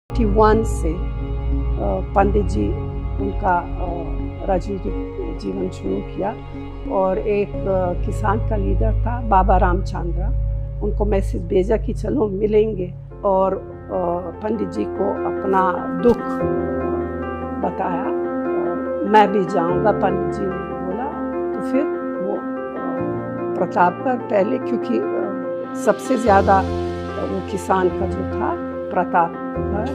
1981 से पंडित जी उनका राजनीतिक जीवन शुरू किया और एक किसान का लीडर था बाबा रामचंद्र, उनको मैसेज भेजा कि चलो मिलेंगे और पंडित जी को अपना दुख बताया। मैं भी जाऊंगा, पंडित जी ने बोला। तो फिर वो प्रतापगढ़ पहले, क्योंकि सबसे ज़्यादा वो किसान का जो था प्रतापगढ़,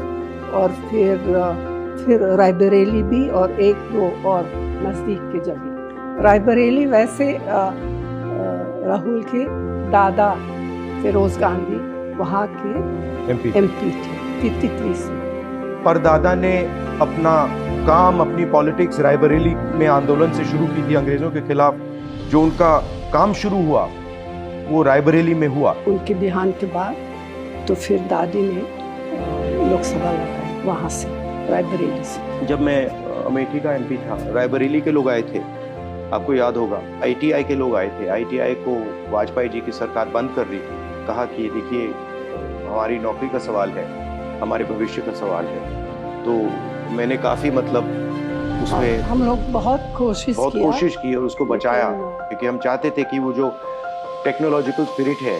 और फिर रायबरेली भी और एक दो और नज़दीक के जगह। रायबरेली वैसे राहुल के दादा फिरोज गांधी वहाँ के एमपी थे 53 में। परदादा ने अपना काम, अपनी पॉलिटिक्स रायबरेली में आंदोलन से शुरू की थी अंग्रेजों के खिलाफ। जो उनका काम शुरू हुआ वो रायबरेली में हुआ। उनके देहांत के बाद तो फिर दादी ने लोकसभा लगाई वहाँ से, रायबरेली से। जब मैं अमेठी का एमपी था, रायबरेली के लोग आए थे, आपको याद होगा। आईटीआई के लोग आए थे। आईटीआई को वाजपेयी जी की सरकार बंद कर रही थी। कहा कि देखिए हमारी नौकरी का सवाल है, हमारे भविष्य का सवाल है। तो मैंने काफ़ी उसमें हम लोग बहुत कोशिश की और उसको बचाया, क्योंकि हम चाहते थे कि वो जो टेक्नोलॉजिकल स्पिरिट है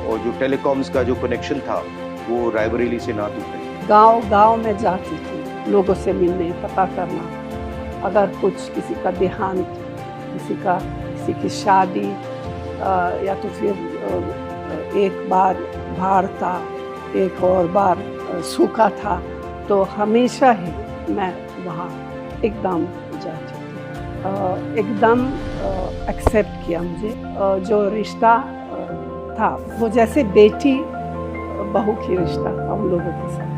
और जो टेलीकॉम्स का जो कनेक्शन था वो रायबरेली से ना टूटे। गांव में जाती थी लोगों से मिलने, पता करना अगर कुछ किसी का देहांत, किसी की शादी, या तो फिर एक बार बाढ़ था, एक और बार सूखा था, तो हमेशा ही मैं वहाँ एकदम जाती थी। एकदम एक्सेप्ट किया मुझे। जो रिश्ता था वो जैसे बेटी बहू की रिश्ता था उन लोगों के साथ।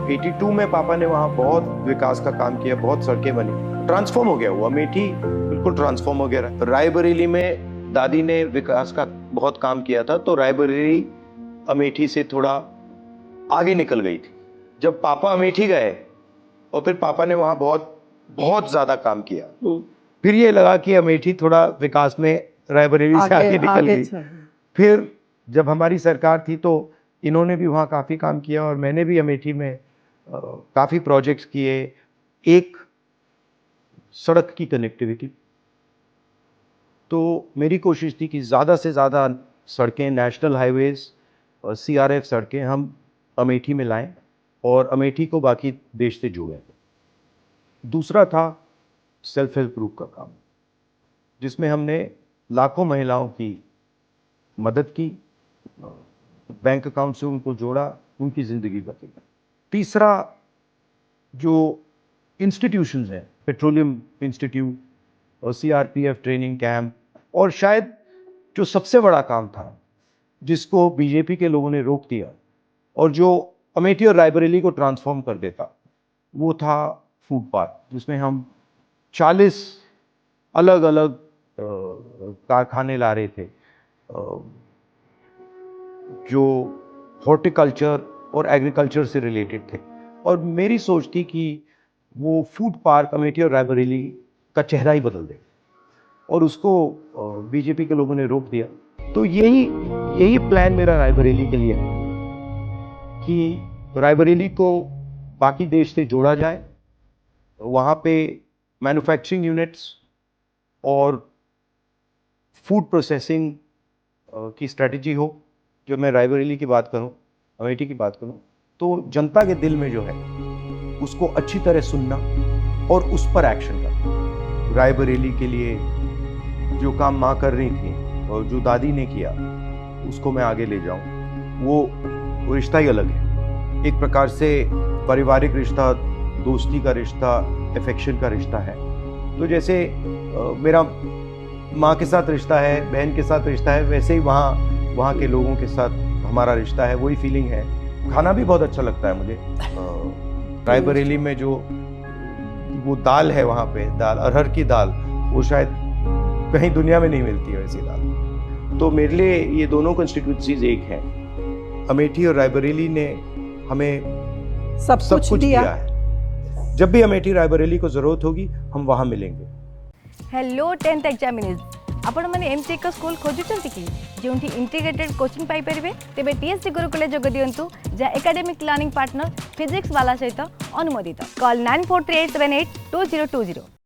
82 में पापा ने वहाँ बहुत विकास का काम किया, बहुत सड़कें बनी, ट्रांसफॉर्म हो गया वो अमेठी, बिल्कुल ट्रांसफॉर्म हो गया। रायबरेली में दादी ने विकास का बहुत काम किया था, तो रायबरेली अमेठी से थोड़ा आगे निकल गई थी। जब पापा अमेठी गए और फिर पापा ने वहाँ बहुत ज्यादा काम किया, फिर ये लगा कि अमेठी थोड़ा विकास में रायबरेली से आगे निकल गई। फिर जब हमारी सरकार थी तो इन्होंने भी वहाँ काफ़ी काम किया और मैंने भी अमेठी में काफ़ी प्रोजेक्ट्स किए। एक सड़क की कनेक्टिविटी, तो मेरी कोशिश थी कि ज़्यादा से ज़्यादा सड़कें, नेशनल हाईवेज और सीआरएफ सड़कें हम अमेठी में लाएं और अमेठी को बाकी देश से जोड़ें। दूसरा था सेल्फ हेल्प ग्रुप का काम, जिसमें हमने लाखों महिलाओं की मदद की, बैंक अकाउंट से उनको जोड़ा, उनकी ज़िंदगी बदली। तीसरा जो इंस्टीट्यूशंस हैं, पेट्रोलियम इंस्टीट्यूट और सीआरपीएफ ट्रेनिंग कैंप, और शायद जो सबसे बड़ा काम था जिसको बीजेपी के लोगों ने रोक दिया और जो अमेठी और रायबरेली को ट्रांसफॉर्म कर देता, वो था फूड पार्क, जिसमें हम 40 अलग अलग कारखाने ला रहे थे जो हॉर्टिकल्चर और एग्रीकल्चर से रिलेटेड थे। और मेरी सोच थी कि वो फूड पार्क अमेठी और रायबरेली का चेहरा ही बदल दे, और उसको बीजेपी के लोगों ने रोक दिया। तो यही प्लान मेरा रायबरेली के लिए है कि रायबरेली को बाकी देश से जोड़ा जाए, वहाँ पे मैन्युफैक्चरिंग यूनिट्स और फूड प्रोसेसिंग की स्ट्रेटजी हो। जब मैं रायबरेली की बात करूं, अमेठी की बात करूं, तो जनता के दिल में जो है उसको अच्छी तरह सुनना और उस पर एक्शन करना। रायबरेली के लिए जो काम माँ कर रही थी और जो दादी ने किया, उसको मैं आगे ले जाऊं। वो रिश्ता ही अलग है, एक प्रकार से पारिवारिक रिश्ता, दोस्ती का रिश्ता, अफेक्शन का रिश्ता है। तो जैसे मेरा माँ के साथ रिश्ता है, बहन के साथ रिश्ता है, वैसे ही वहाँ के लोगों के साथ हमारा रिश्ता है, वही फीलिंग है। खाना भी बहुत अच्छा लगता है मुझे। रायबरेली में जो वो दाल है, वहाँ पे दाल, अरहर की दाल, वो शायद कहीं दुनिया में नहीं मिलती है वैसी दाल। तो मेरे लिए ये दोनों कॉन्स्टिट्यूंसीज एक हैं। अमेठी और रायबरेली ने हमें सब कुछ दिया है। जब भी अमेठी रायबरेली को जरूरत होगी, हम वहाँ मिलेंगे। हेलो 10th एग्जामिनर्स, आपण मैंने एमती एक स्कूल खोजुचंती कि जोंठी इंटीग्रेटेड कोचिंग पाई परिबे तेबे टीएससी गुरुकुले जोग दियंतु जा एकेडमिक लर्निंग पार्टनर फिजिक्स वाला सहित अनुमोदित कॉल 9438782020।